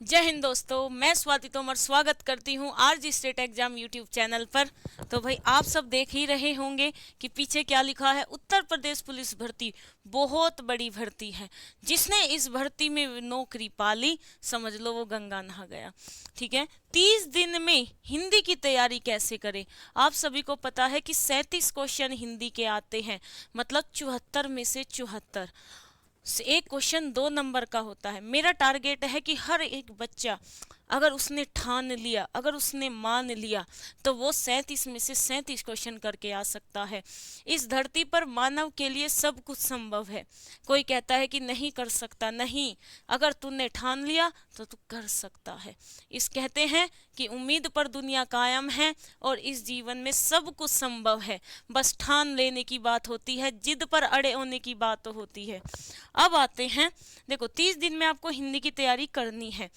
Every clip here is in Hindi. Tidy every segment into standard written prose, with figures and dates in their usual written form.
जय हिंद दोस्तों, मैं स्वाति तोमर स्वागत करती हूँ RG state exam YouTube channel पर। तो भाई आप सब देख ही रहे होंगे कि पीछे क्या लिखा है। उत्तर प्रदेश पुलिस भर्ती बहुत बड़ी भर्ती है। जिसने इस भर्ती में नौकरी पाली समझ लो वो गंगा नहा गया। ठीक है, 30 दिन में हिंदी की तैयारी कैसे करें। आप सभी को पता है कि 37 क्वेश्चन हिंदी के आते हैं, मतलब 74 में से 74। एक क्वेश्चन 2 नंबर का होता है। मेरा टारगेट है कि हर एक बच्चा अगर उसने ठान लिया, अगर उसने मान लिया, तो वो 37 में से 37 क्वेश्चन करके आ सकता है। इस धरती पर मानव के लिए सब कुछ संभव है। कोई कहता है कि नहीं कर सकता, नहीं, अगर तूने ठान लिया तो तू कर सकता है। इस कहते हैं कि उम्मीद पर दुनिया कायम है और इस जीवन में सब कुछ संभव है। बस ठान लेने की बात होती है, जिद पर अड़े होने की बात होती है। अब आते हैं, देखो 30 दिन में आपको हिंदी की तैयारी करनी है।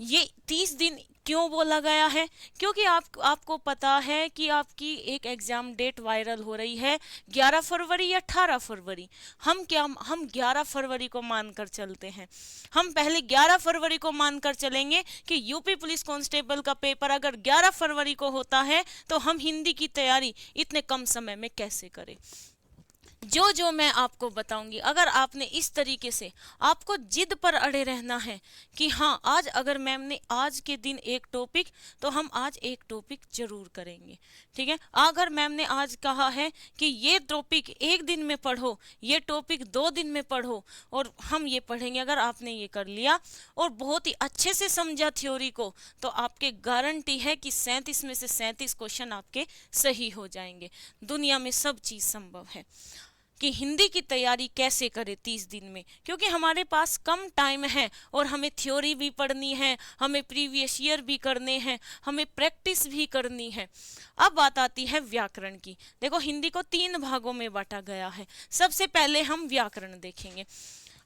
ये 30 दिन क्यों बोला गया है? क्योंकि आपको पता है कि आपकी एक एग्जाम डेट वायरल हो रही है 11 फरवरी या 18 फरवरी। हम 11 फरवरी को मानकर चलते हैं। हम पहले 11 फरवरी को मानकर चलेंगे कि यूपी पुलिस कांस्टेबल का पेपर अगर 11 फरवरी को होता है तो हम हिंदी की तैयारी इतने कम समय में कैसे करें। जो जो मैं आपको बताऊंगी, अगर आपने इस तरीके से, आपको जिद पर अड़े रहना है कि हाँ आज अगर मैम ने आज के दिन एक टॉपिक, तो हम आज एक टॉपिक जरूर करेंगे। ठीक है, अगर मैम ने आज कहा है कि ये टॉपिक एक दिन में पढ़ो, ये टॉपिक 2 दिन में पढ़ो, और हम ये पढ़ेंगे, अगर आपने ये कर लिया और बहुत ही अच्छे से समझा थ्योरी को, तो आपके गारंटी है कि 37 में से 37 क्वेश्चन आपके सही हो जाएंगे। दुनिया में सब चीज़ संभव है। कि हिंदी की तैयारी कैसे करें 30 दिन में, क्योंकि हमारे पास कम टाइम है और हमें थ्योरी भी पढ़नी है, हमें प्रीवियस ईयर भी करने हैं, हमें प्रैक्टिस भी करनी है। अब बात आती है व्याकरण की। देखो हिंदी को 3 भागों में बांटा गया है। सबसे पहले हम व्याकरण देखेंगे।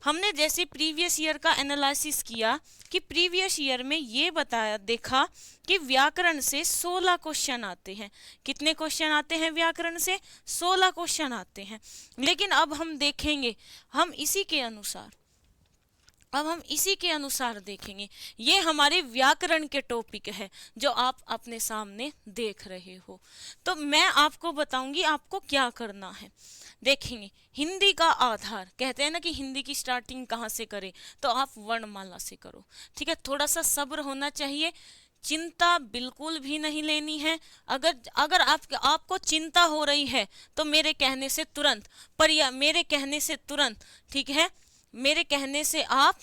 हमने जैसे प्रीवियस ईयर का एनालिसिस किया कि प्रीवियस ईयर में ये बताया, देखा कि व्याकरण से 16 क्वेश्चन आते हैं। कितने क्वेश्चन आते हैं व्याकरण से? 16 क्वेश्चन आते हैं। लेकिन अब हम देखेंगे, अब हम इसी के अनुसार देखेंगे। ये हमारे व्याकरण के टॉपिक है जो आप अपने सामने देख रहे हो। तो मैं आपको बताऊंगी आपको क्या करना है। देखेंगे हिंदी का आधार, कहते हैं ना कि हिंदी की स्टार्टिंग कहाँ से करें, तो आप वर्णमाला से करो। ठीक है, थोड़ा सा सब्र होना चाहिए, चिंता बिल्कुल भी नहीं लेनी है। अगर अगर आपको चिंता हो रही है तो मेरे कहने से तुरंत ठीक है, मेरे कहने से आप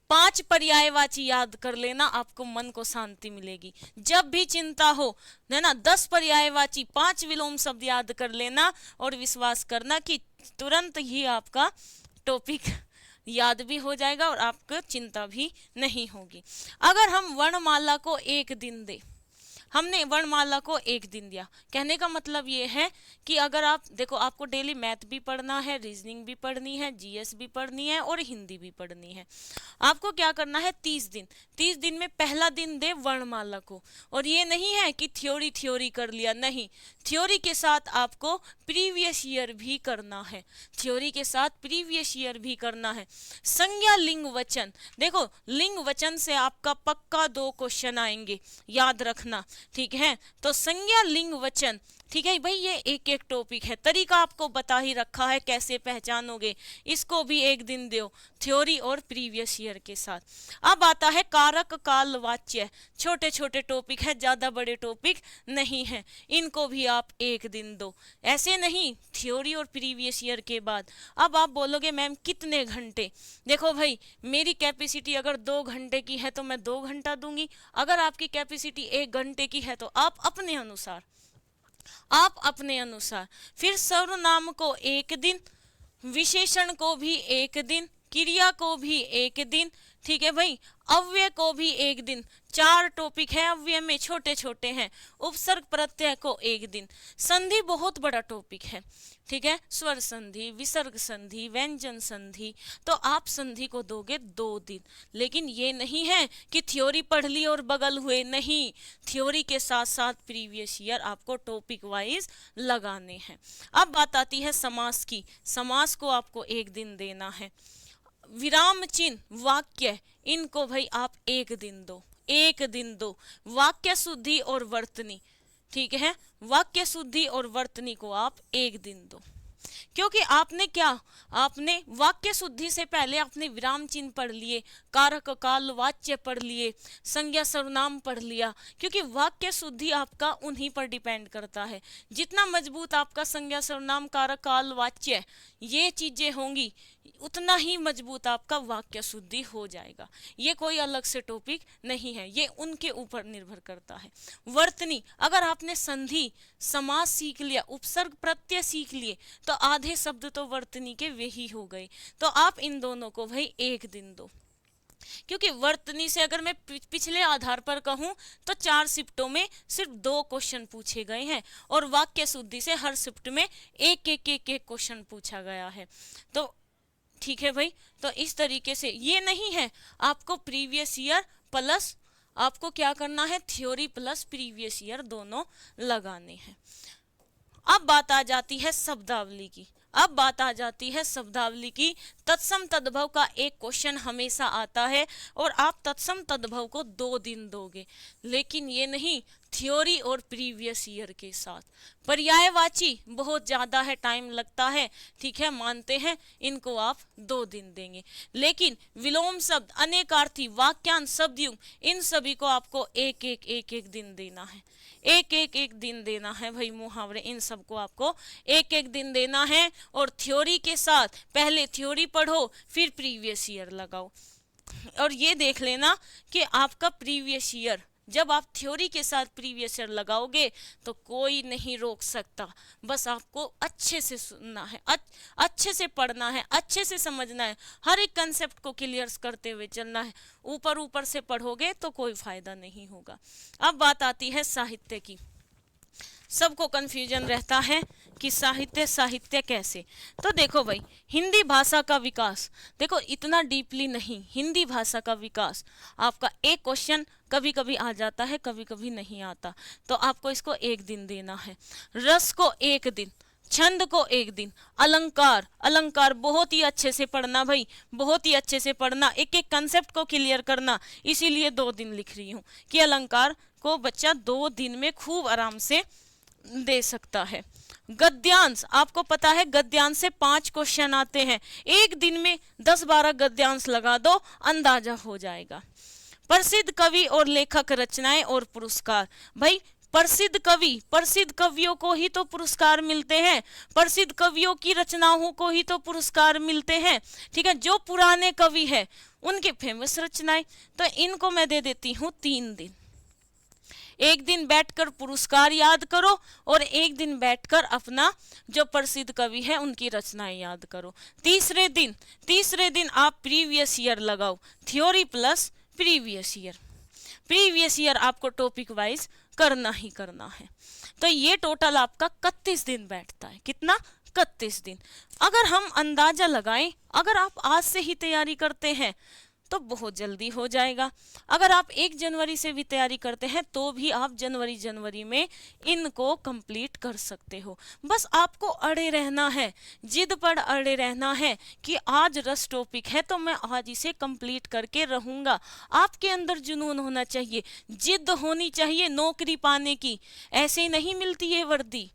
5 पर्यायवाची याद कर लेना, आपको मन को शांति मिलेगी। जब भी चिंता हो, है ना, 10 पर्यायवाची 5 विलोम शब्द याद कर लेना और विश्वास करना कि तुरंत ही आपका टॉपिक याद भी हो जाएगा और आपको चिंता भी नहीं होगी। अगर हम वर्णमाला को 1 दिन दें, हमने वर्णमाला को 1 दिन दिया, कहने का मतलब ये है कि अगर आप देखो, आपको डेली मैथ भी पढ़ना है, रीजनिंग भी पढ़नी है, जीएस भी पढ़नी है और हिंदी भी पढ़नी है। आपको क्या करना है? 30 दिन में पहला दिन दे वर्णमाला को। और ये नहीं है कि थ्योरी कर लिया, नहीं, थ्योरी के साथ आपको प्रीवियस ईयर भी करना है, संज्ञा लिंग वचन, देखो लिंग वचन से आपका पक्का 2 क्वेश्चन आएंगे, याद रखना। ठीक है, तो संज्ञा लिंग वचन, ठीक है भाई, ये एक एक टॉपिक है। तरीका आपको बता ही रखा है कैसे पहचानोगे, इसको भी 1 दिन दो, थ्योरी और प्रीवियस ईयर के साथ। अब आता है कारक काल वाच्य, छोटे छोटे टॉपिक है, ज्यादा बड़े टॉपिक नहीं है, इनको भी आप 1 दिन दो। ऐसे नहीं थ्योरी और प्रीवियस ईयर के बाद। अब आप बोलोगे मैम कितने घंटे? देखो भाई, मेरी कैपेसिटी अगर 2 घंटे की है तो मैं 2 घंटा दूंगी, अगर आपकी कैपेसिटी 1 घंटे की है तो आप अपने अनुसार। फिर सर्वनाम को 1 दिन, विशेषण को भी 1 दिन, क्रिया को भी 1 दिन, ठीक है भाई, अव्यय को भी 1 दिन। 4 टॉपिक है अव्यय में, छोटे छोटे हैं। उपसर्ग प्रत्यय को 1 दिन। संधि बहुत बड़ा टॉपिक है, ठीक है, स्वर संधि, विसर्ग संधि, व्यंजन संधि, तो आप संधि को दोगे 2 दिन। लेकिन ये नहीं है कि थ्योरी पढ़ ली और बगल हुए, नहीं, थ्योरी के साथ साथ प्रीवियस ईयर आपको टॉपिक वाइज लगाने हैं। अब बात आती है समास की। समास को आपको 1 दिन देना है। विराम चिन्ह वाक्य, इनको भाई आप एक दिन दो, एक दिन दो। वाक्य शुद्धि और वर्तनी, ठीक है, वाक्य शुद्धि और वर्तनी को आप एक दिन दो। क्योंकि आपने क्या, आपने वाक्य शुद्धि से पहले आपने विराम चिन्ह पढ़ लिए, कारक काल वाच्य पढ़ लिए, संज्ञा सर्वनाम पढ़ लिया। क्योंकि वाक्य शुद्धि आपका उन्हीं पर डिपेंड करता है। जितना मजबूत आपका संज्ञा सर्वनाम कारक काल वाच्य ये चीजें होंगी, उतना ही मजबूत आपका वाक्य शुद्धि हो जाएगा। ये कोई अलग से टॉपिक नहीं है, ये उनके ऊपर निर्भर करता है। वर्तनी, अगर आपने संधि समास सीख लिया, उपसर्ग प्रत्यय सीख लिए, तो आधे शब्द तो वर्तनी के वे ही हो गए। तो आप इन दोनों को भाई एक दिन दो। क्योंकि वर्तनी से अगर मैं पिछले आधार पर कहूं तो 4 शिफ्टों में सिर्फ 2 क्वेश्चन पूछे गए हैं, और वाक्य शुद्धि से हर शिफ्ट में एक क्वेश्चन पूछा गया है। तो ठीक है भाई, तो इस तरीके से ये नहीं है आपको प्रीवियस ईयर प्लस आपको क्या करना है, थ्योरी प्लस प्रीवियस ईयर दोनों लगाने हैं। अब बात आ जाती है शब्दावली की, अब बात आ जाती है शब्दावली की। तत्सम तद्भव का एक क्वेश्चन हमेशा आता है, और आप तत्सम तद्भव को 2 दिन दोगे, लेकिन ये नहीं थ्योरी और प्रीवियस ईयर के साथ। पर्यायवाची बहुत ज़्यादा है, टाइम लगता है, ठीक है, मानते हैं, इनको आप 2 दिन देंगे। लेकिन विलोम शब्द, अनेकार्थी, वाक्यांश, शब्दयुग, इन सभी को आपको एक दिन देना है, एक दिन देना है भाई। मुहावरे, इन सबको आपको एक दिन देना है। और थ्योरी के साथ पहले थ्योरी पढ़ो, फिर प्रीवियस ईयर लगाओ। और ये देख लेना कि आपका प्रीवियस ईयर, जब आप थ्योरी के साथ प्रीवियस ईयर लगाओगे तो कोई नहीं रोक सकता। बस आपको अच्छे से सुनना है, अच्छे से पढ़ना है, अच्छे से समझना है, हर एक कंसेप्ट को क्लियर करते हुए चलना है। ऊपर ऊपर से पढ़ोगे तो कोई फायदा नहीं होगा। अब बात आती है साहित्य की। सबको कन्फ्यूजन रहता है कि साहित्य कैसे। तो देखो भाई, हिंदी भाषा का विकास, देखो इतना डीपली नहीं, हिंदी भाषा का विकास आपका एक क्वेश्चन कभी कभी आ जाता है, कभी कभी नहीं आता, तो आपको इसको एक दिन देना है। रस को एक दिन, छंद को एक दिन, अलंकार, अलंकार बहुत ही अच्छे से पढ़ना भाई, बहुत ही अच्छे से पढ़ना, एक एक कंसेप्ट को क्लियर करना, इसीलिए 2 दिन लिख रही हूँ कि अलंकार को बच्चा 2 दिन में खूब आराम से दे सकता है। गद्यांश, आपको पता है गद्यांश से 5 क्वेश्चन आते हैं, एक दिन में 10-12 गद्यांश लगा दो, अंदाजा हो जाएगा। प्रसिद्ध कवि और लेखक, रचनाएं और पुरस्कार, भाई प्रसिद्ध कवि, प्रसिद्ध कवियों को ही तो पुरस्कार मिलते हैं, प्रसिद्ध कवियों की रचनाओं को ही तो पुरस्कार मिलते हैं, ठीक है। जो पुराने कवि है उनके फेमस रचनाएं, तो इनको मैं दे देती हूँ 3 दिन। एक दिन बैठकर पुरस्कार याद करो, और एक दिन बैठकर अपना जो प्रसिद्ध कवि है उनकी रचनाएं याद करो। तीसरे दिन आप प्रीवियस ईयर लगाओ, theory plus previous year. Previous year आपको टॉपिक वाइज करना ही करना है। तो ये टोटल आपका 31 दिन बैठता है। कितना? 31 दिन। अगर हम अंदाजा लगाएं, अगर आप आज से ही तैयारी करते हैं तो बहुत जल्दी हो जाएगा। अगर आप 1 जनवरी से भी तैयारी करते हैं तो भी आप जनवरी में इनको कंप्लीट कर सकते हो। बस आपको अड़े रहना है, जिद पर अड़े रहना है कि आज रस टॉपिक है तो मैं आज इसे कंप्लीट करके रहूँगा। आपके अंदर जुनून होना चाहिए, जिद होनी चाहिए नौकरी पाने की। ऐसे ही नहीं मिलती है वर्दी,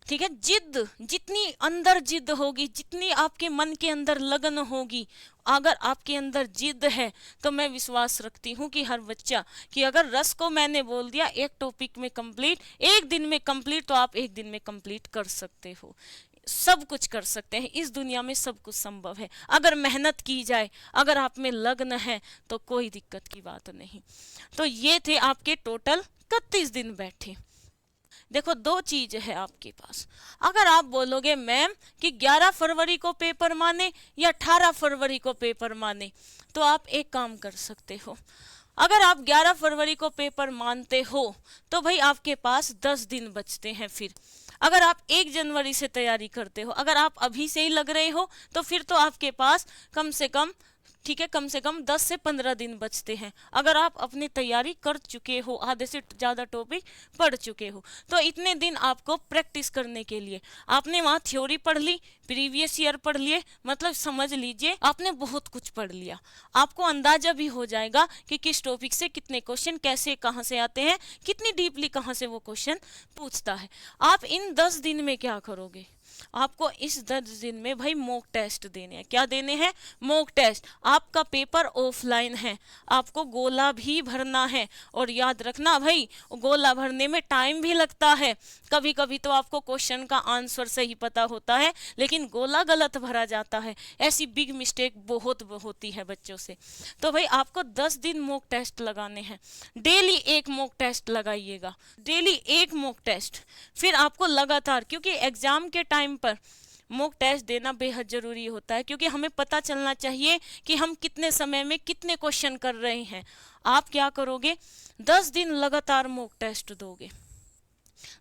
ठीक है। जिद, जितनी अंदर जिद होगी, जितनी आपके मन के अंदर लगन होगी, अगर आपके अंदर जिद है तो मैं विश्वास रखती हूँ कि हर बच्चा, कि अगर रस को मैंने बोल दिया 1 टॉपिक में कंप्लीट, 1 दिन में कंप्लीट, तो आप 1 दिन में कंप्लीट कर सकते हो। सब कुछ कर सकते हैं, इस दुनिया में सब कुछ संभव है अगर मेहनत की जाए, अगर आप में लगन है तो कोई दिक्कत की बात नहीं। तो ये थे आपके टोटल 31 दिन बैठे। देखो 2 चीज है आपके पास। अगर आप बोलोगे मैम कि 11 फरवरी को पेपर माने या 18 फरवरी को पेपर माने, तो आप एक काम कर सकते हो। अगर आप 11 फरवरी को पेपर मानते हो तो भाई आपके पास 10 दिन बचते हैं। फिर अगर आप 1 जनवरी से तैयारी करते हो, अगर आप अभी से ही लग रहे हो, तो फिर तो आपके पास कम से कम, ठीक है, कम से कम 10 से 15 दिन बचते हैं। अगर आप अपनी तैयारी कर चुके हो, आधे से ज़्यादा टॉपिक पढ़ चुके हो, तो इतने दिन आपको प्रैक्टिस करने के लिए, आपने वहाँ थ्योरी पढ़ ली, प्रीवियस ईयर पढ़ लिए, मतलब समझ लीजिए आपने बहुत कुछ पढ़ लिया। आपको अंदाजा भी हो जाएगा कि किस टॉपिक से कितने क्वेश्चन कैसे कहाँ से आते हैं, कितनी डीपली कहाँ से वो क्वेश्चन पूछता है। आप इन 10 दिन में क्या करोगे? आपको इस 10 दिन में भाई मॉक टेस्ट देने हैं। क्या देने हैं? Mock test. आपका पेपर ऑफलाइन है, आपको गोला भी भरना है। और याद रखना भाई, गोला भरने में टाइम भी लगता है। कभी कभी तो आपको क्वेश्चन का आंसर सही पता होता है, लेकिन गोला गलत भरा जाता है। ऐसी बिग मिस्टेक बहुत होती है बच्चों से। तो भाई आपको 10 दिन मॉक टेस्ट लगाने हैं। डेली एक मॉक टेस्ट लगाइएगा, डेली एक मॉक टेस्ट। फिर आपको लगातार, क्योंकि एग्जाम के टाइम पर मॉक टेस्ट देना बेहद जरूरी होता है, क्योंकि हमें पता चलना चाहिए कि हम कितने समय में कितने क्वेश्चन कर रहे हैं। आप क्या करोगे? 10 दिन लगातार मॉक टेस्ट दोगे,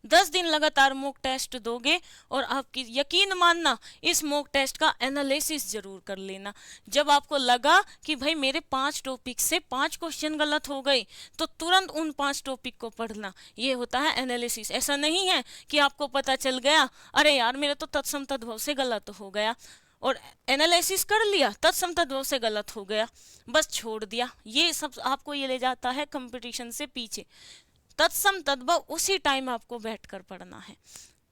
10 दिन लगातार मॉक टेस्ट दोगे, और आपकी यकीन मानना इस मॉक टेस्ट का एनालिसिस जरूर कर लेना। जब आपको लगा कि भाई मेरे 5 टॉपिक से 5 क्वेश्चन गलत हो गए, तो तुरंत उन 5 टॉपिक को पढ़ना। ये होता है एनालिसिस। ऐसा नहीं है कि आपको पता चल गया अरे यार मेरे तो तत्सम तद्भव से गलत हो गया, और एनालिसिस कर लिया, तत्सम तद्भव से गलत हो गया, बस छोड़ दिया। ये सब आपको ये ले जाता है कंपटीशन से पीछे। तत्सम तद्भव उसी टाइम आपको बैठकर पढ़ना है।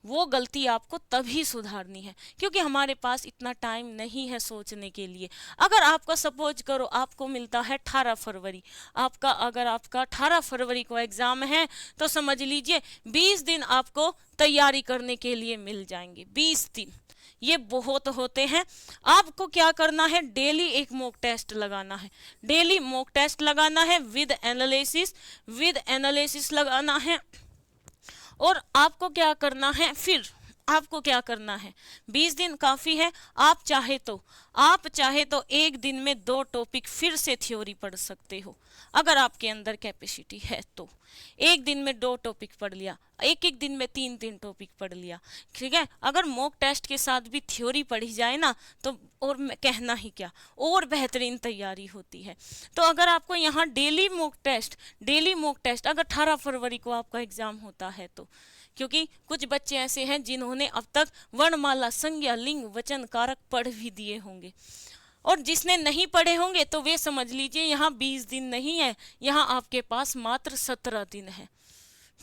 वो गलती आपको तभी सुधारनी है, क्योंकि हमारे पास इतना टाइम नहीं है सोचने के लिए। अगर आपका सपोज करो आपको मिलता है 18 फरवरी, अगर आपका 18 फरवरी को एग्जाम है, तो समझ लीजिए 20 दिन आपको तैयारी करने के लिए मिल जाएंगे। 20 दिन ये बहुत होते हैं। आपको क्या करना है? डेली एक मॉक टेस्ट लगाना है, डेली मॉक टेस्ट लगाना है विद एनालिसिस लगाना है। और आपको क्या करना है? फिर आपको क्या करना है? 20 दिन काफ़ी है। आप चाहे तो एक दिन में 2 टॉपिक फिर से थ्योरी पढ़ सकते हो, अगर आपके अंदर कैपेसिटी है तो। एक दिन में 2 टॉपिक पढ़ लिया, एक दिन में 3 टॉपिक पढ़ लिया, ठीक है। अगर मॉक टेस्ट के साथ भी थ्योरी पढ़ी जाए ना, तो और कहना ही क्या, और बेहतरीन तैयारी होती है। तो अगर आपको यहाँ डेली मॉक टेस्ट अगर 18 फरवरी को आपका एग्जाम होता है तो, क्योंकि कुछ बच्चे ऐसे हैं जिन्होंने अब तक वर्णमाला, संज्ञा, लिंग, वचन, कारक पढ़ भी दिए होंगे, और जिसने नहीं पढ़े होंगे तो वे समझ लीजिए यहाँ 20 दिन नहीं है, यहाँ आपके पास मात्र 17 दिन है,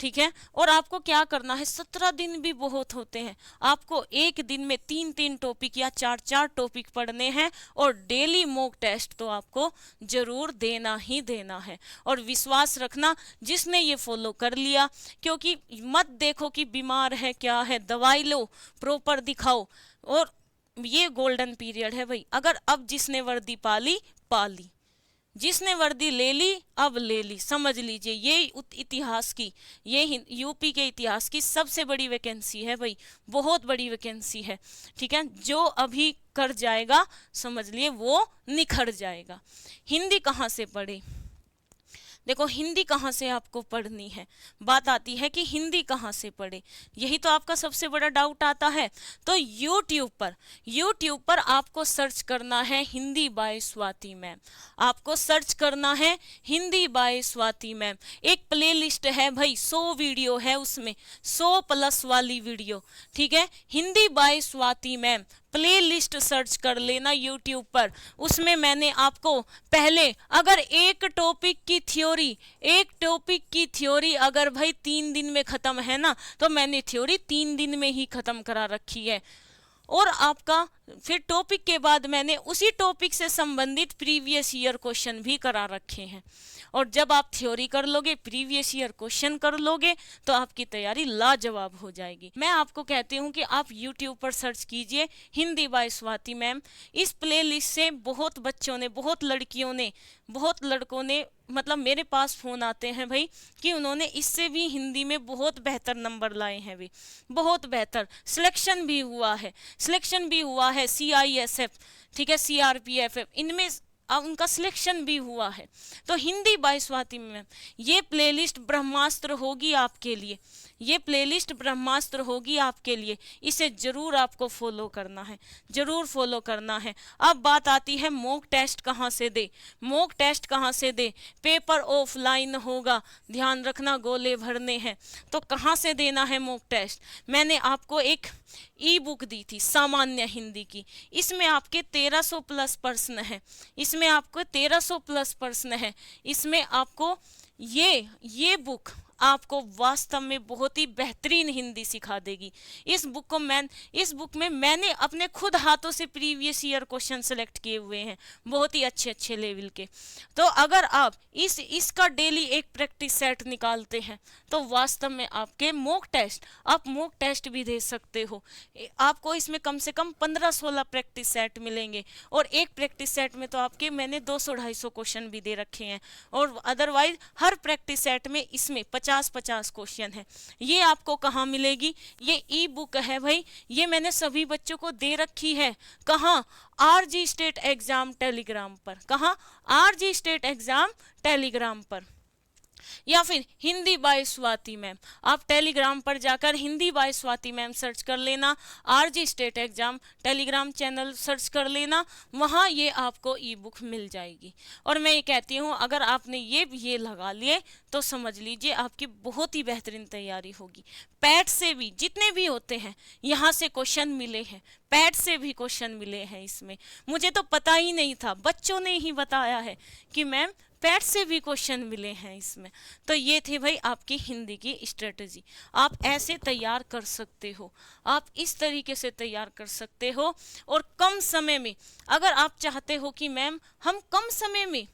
ठीक है। और आपको क्या करना है? 17 दिन भी बहुत होते हैं। आपको एक दिन में 3 टॉपिक या 4 टॉपिक पढ़ने हैं, और डेली मॉक टेस्ट तो आपको जरूर देना ही देना है। और विश्वास रखना, जिसने ये फॉलो कर लिया, क्योंकि मत देखो कि बीमार है क्या है, दवाई लो, प्रॉपर दिखाओ। और ये गोल्डन पीरियड है भाई। अगर अब जिसने वर्दी पाली, जिसने वर्दी ले ली अब ले ली, समझ लीजिए ये इतिहास की, ये यूपी के इतिहास की सबसे बड़ी वैकेंसी है भाई, बहुत बड़ी वैकेंसी है, ठीक है। जो अभी कर जाएगा समझ लिए वो निखर जाएगा। हिंदी कहाँ से पढ़े? देखो हिंदी कहाँ से आपको पढ़नी है, बात आती है कि हिंदी कहाँ से पढ़े, यही तो आपका सबसे बड़ा डाउट आता है। तो यूट्यूब पर आपको सर्च करना है हिंदी बाय स्वाति मैम, आपको सर्च करना है हिंदी बाय स्वाति मैम। एक प्लेलिस्ट है भाई, 100 वीडियो है उसमें, 100+ वाली वीडियो, ठीक है। Hindi by Swati ma'am playlist search कर लेना यूट्यूब पर। उसमें मैंने आपको पहले अगर एक टॉपिक की थ्योरी अगर भाई 3 दिन में ख़त्म है ना, तो मैंने थ्योरी 3 दिन में ही ख़त्म करा रखी है। और आपका फिर टॉपिक के बाद मैंने उसी टॉपिक से संबंधित प्रीवियस ईयर क्वेश्चन भी करा रखे हैं। और जब आप थ्योरी कर लोगे, प्रीवियस ईयर क्वेश्चन कर लोगे, तो आपकी तैयारी लाजवाब हो जाएगी। मैं आपको कहती हूँ कि आप यूट्यूब पर सर्च कीजिए हिंदी बाय स्वाति मैम। इस प्लेलिस्ट से बहुत बच्चों ने, बहुत लड़कियों ने, बहुत लड़कों ने, मतलब मेरे पास फ़ोन आते हैं भाई कि उन्होंने इससे भी हिंदी में बहुत बेहतर नंबर लाए हैं भाई, बहुत बेहतर। सिलेक्शन भी हुआ है CISF, ठीक है, CRPF, इनमें अब उनका सिलेक्शन भी हुआ है। तो हिंदी बाय स्वाति मैम, ये प्लेलिस्ट ब्रह्मास्त्र होगी आपके लिए, ये प्लेलिस्ट ब्रह्मास्त्र होगी आपके लिए, इसे जरूर आपको फॉलो करना है, जरूर फॉलो करना है। अब बात आती है मॉक टेस्ट कहाँ से दे, मॉक टेस्ट कहाँ से दे, पेपर ऑफलाइन होगा, ध्यान रखना, गोले भरने हैं। तो कहाँ से देना है मॉक टेस्ट? मैंने आपको एक ई बुक दी थी सामान्य हिंदी की, इसमें आपके 1300 प्लस प्रश्न है, इसमें आपको 1300 प्लस प्रश्न है। इसमें आपको ये बुक आपको वास्तव में बहुत ही बेहतरीन हिंदी सिखा देगी। इस बुक में मैंने अपने खुद हाथों से प्रीवियस ईयर क्वेश्चन सेलेक्ट किए हुए हैं, बहुत ही अच्छे अच्छे लेवल के। तो अगर आप इसका डेली एक प्रैक्टिस सेट निकालते हैं तो वास्तव में आपके मॉक टेस्ट भी दे सकते हो। आपको इसमें कम से कम 15-16 प्रैक्टिस सेट मिलेंगे, और एक प्रैक्टिस सेट में तो आपके मैंने 200-250 क्वेश्चन भी दे रखे हैं, और अदरवाइज हर प्रैक्टिस सेट में इसमें 50-50 क्वेश्चन है। ये आपको कहाँ मिलेगी? ये ई बुक है भाई, ये मैंने सभी बच्चों को दे रखी है। कहाँ? आरजी स्टेट एग्जाम टेलीग्राम पर। कहाँ? आरजी स्टेट एग्जाम टेलीग्राम पर, या फिर हिंदी बाय स्वाति मैम। आप टेलीग्राम पर जाकर Hindi by Swati ma'am search कर लेना, RG state exam Telegram channel search कर लेना, वहाँ ये आपको ई बुक मिल जाएगी। और मैं ये कहती हूँ, अगर आपने ये लगा लिए तो समझ लीजिए आपकी बहुत ही बेहतरीन तैयारी होगी। पैट से भी जितने भी होते हैं यहाँ से क्वेश्चन मिले हैं, पैट से भी क्वेश्चन मिले हैं। इसमें मुझे तो पता ही नहीं था, बच्चों ने ही बताया है कि मैम पैट से भी क्वेश्चन मिले हैं इसमें। तो ये थे भाई आपकी हिंदी की स्ट्रेटजी। आप ऐसे तैयार कर सकते हो, आप इस तरीके से तैयार कर सकते हो। और कम समय में, अगर आप चाहते हो कि मैम हम कम समय में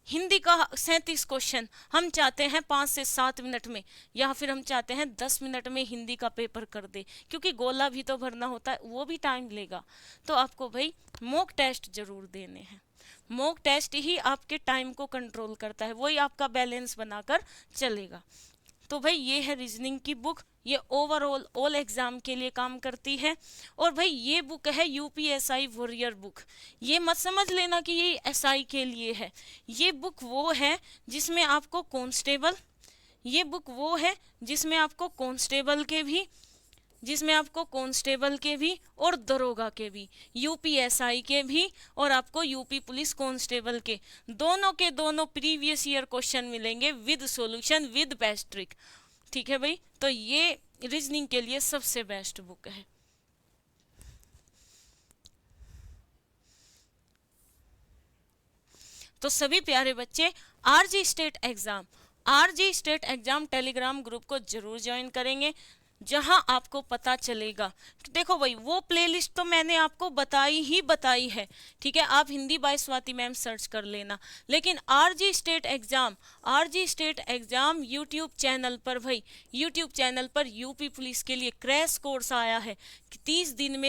हिंदी का 37 क्वेश्चन हम चाहते हैं 5 से 7 मिनट में, या फिर हम चाहते हैं 10 मिनट में हिंदी का पेपर कर दे, क्योंकि गोला भी तो भरना होता है, वो भी टाइम लेगा। तो आपको भाई मॉक टेस्ट जरूर देने हैं। मॉक टेस्ट ही आपके टाइम को कंट्रोल करता है, वही आपका बैलेंस बनाकर चलेगा। तो भाई ये है रीजनिंग की बुक, ये ओवरऑल ऑल एग्जाम के लिए काम करती है। और भाई ये बुक है यूपीएसआई वॉरियर बुक। ये मत समझ लेना कि ये एसआई के लिए है, ये बुक वो है जिसमें आपको कांस्टेबल, ये बुक वो है जिसमें आपको कांस्टेबल के भी और दरोगा के भी, यूपीएसआई के भी और आपको यूपी पुलिस कांस्टेबल के दोनों प्रीवियस ईयर क्वेश्चन मिलेंगे with solution with best trick. ठीक है भाई, तो ये रीजनिंग के लिए सबसे बेस्ट बुक है। तो सभी प्यारे बच्चे RG state exam Telegram group को जरूर ज्वाइन करेंगे, जहां आपको पता चलेगा। देखो भाई वो प्लेलिस्ट तो मैंने आपको बताई है, ठीक है, आप Hindi by Swati ma'am search कर लेना। लेकिन RG state exam YouTube channel पर, भाई यूट्यूब चैनल पर यूपी पुलिस के लिए क्रैश कोर्स आया है कि 30 दिन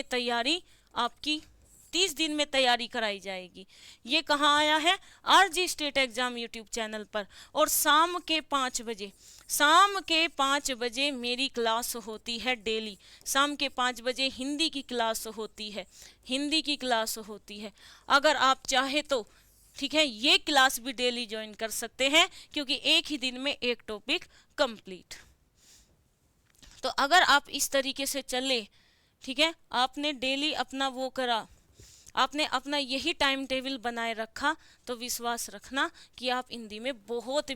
में तैयारी कराई जाएगी। ये कहाँ आया है? RG state exam YouTube channel पर। और शाम के 5 बजे मेरी क्लास होती है डेली, शाम के 5 बजे हिंदी की क्लास होती है। अगर आप चाहे तो ठीक है, ये क्लास भी डेली ज्वाइन कर सकते हैं, क्योंकि एक ही दिन में एक टॉपिक कंप्लीट। तो अगर आप इस तरीके से चले, ठीक है, आपने डेली अपना वो करा, आपने अपना यही टाइम टेबल बनाए रखा, तो विश्वास रखना कि आप हिंदी में बहुत ही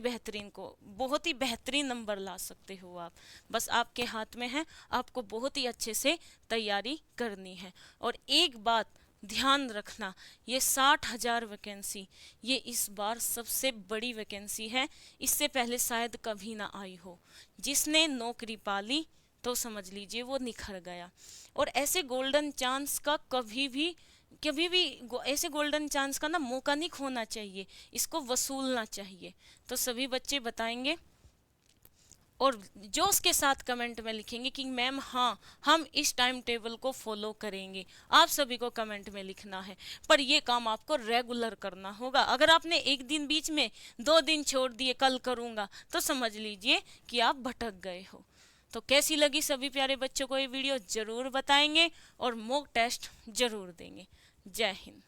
बेहतरीन नंबर ला सकते हो। आप बस आपके हाथ में है, आपको बहुत ही अच्छे से तैयारी करनी है। और एक बात ध्यान रखना, ये 60,000 वैकेंसी, ये इस बार सबसे बड़ी वैकेंसी है, इससे पहले शायद कभी ना आई हो। जिसने नौकरी पाली तो समझ लीजिए वो निखर गया। और ऐसे गोल्डन चांस का कभी भी ऐसे गोल्डन चांस का ना मौका नहीं खोना चाहिए, इसको वसूलना चाहिए। तो सभी बच्चे बताएंगे और जोश के साथ कमेंट में लिखेंगे कि मैम हाँ, हम इस टाइम टेबल को फॉलो करेंगे। आप सभी को कमेंट में लिखना है, पर ये काम आपको रेगुलर करना होगा। अगर आपने एक दिन बीच में 2 दिन छोड़ दिए, कल करूँगा, तो समझ लीजिए कि आप भटक गए हो। तो कैसी लगी सभी प्यारे बच्चों को ये वीडियो जरूर बताएंगे और मॉक टेस्ट जरूर देंगे। जय हिंद।